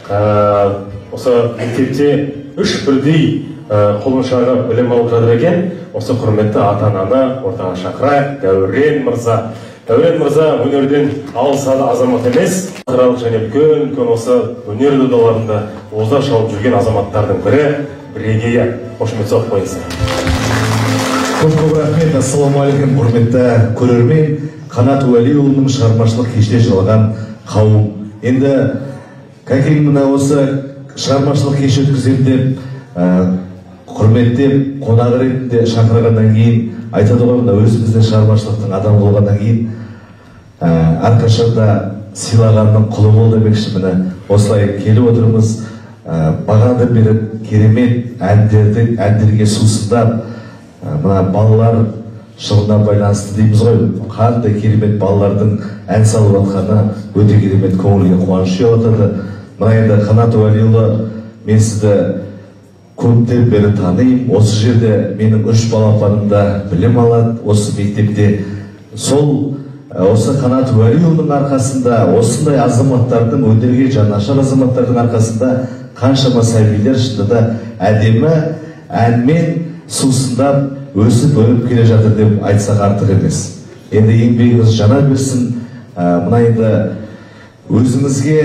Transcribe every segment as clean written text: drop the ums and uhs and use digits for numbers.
осы мектепте үш бірдей қолыншағы білім алып жатыр екен. Осы құрметті ата-ананы ортаға шақырайық. Дәурен мырза. Дәурен мырза өнерден алысады азамат емес. Халықаралық және үлкен осы өнер додаларында оза шауып жүрген азаматтардың бірі, бірегейі. Қошемет соғып қойыңыздар. Көп рахмет. Ассалаумағалейкум, құрметті көрермен. Қанат Уәлиұлының шығармашылық кеште жиналған қауым. Енді кәкең мына осы шығармашылық кеш өткіземін деп құрметтеп қонақ ретінде шақырғаннан кейін айтады ғой, мына өзіміздің шығармашылықтың адамы болғаннан кейін әрқашанда сыйлағанның құлы бол демекші. Міне осылай келіп отырмыз. Бағанадан бері керемет әндерге сусындап, мына балалар жылына байланысты дейміз ғой, қандай керемет балалардың ән салып жатқаны өте керемет, көңілге қуаныш ұялатады. Мына енді Қанат Уәлиұлы, мен сізді көптен бері танимын. Осы жерде менің 3 балапаным да білім алады осы мектепте. Осы Қанат Уәлиұлының арқасында, осындай азаматтардың, өнерге жанашыр азаматтардың арқасында қаншама сәбилер шынында әдемі әнмен сусындап өсіп өніп келе жатыр деп айтсақ артық емес. Енді еңбегіңіз жана берсін. Мына енді өзіңізге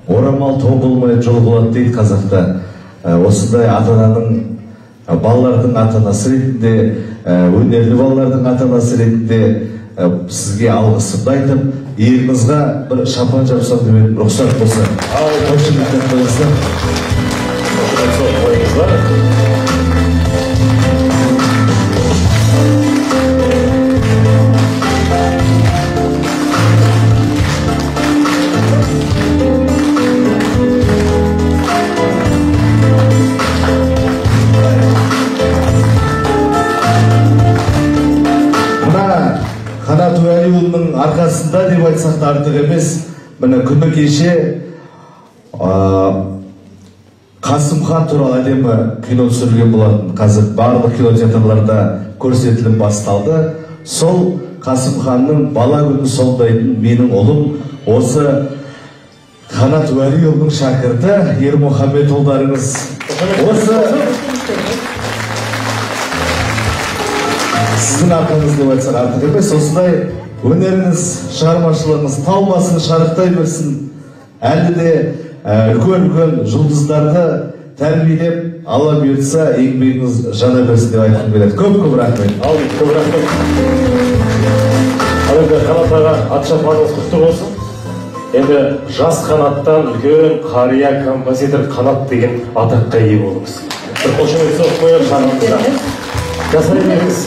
орамал тоң болмай жол болады дейді қазақта. Осындай ата-ананың, балалардың ата-анасы ретінде, өнерлі балалардың ата-анасы ретінде сізге алғысымды айтып, иығыңызға бір шапан жапсам деп рұқсат болса. Қошеметтеп қойыңыздар. Қанат Уәлиұлының арқасында деп айтсақ та артық емес. Міне күні кеше Қасымхан туралы әдемі кино түсірілген болатын. Қазір барлық кинотеатрларда көрсетілім басталды. Сол Қасымханның бала күнін сомдайтын менің ұлым осы Қанат Уәлиұлының шәкірті Ермұхамедұлдарыңыз. Осы сіздің арқаңыз деп айтсақ артық емес. Осындай өнеріңіз, шығармашылығыңыз талмасын, шарықтай берсін. Әлі де үлкен жұлдыздарды тәрбиелеп ала бұйыртса, еңбегіңіз жана берсін деп айтқым келеді. Көп рахмет. Көп рахмет. Ал енді Қанат аға, ат шапаныңыз құтты болсын. Енді жас Қанаттан үлкен қария композитор Қанат деген атаққа ие болыңыз. Бір қошемет соғып қояр шағымызда. Жасай беріңіз.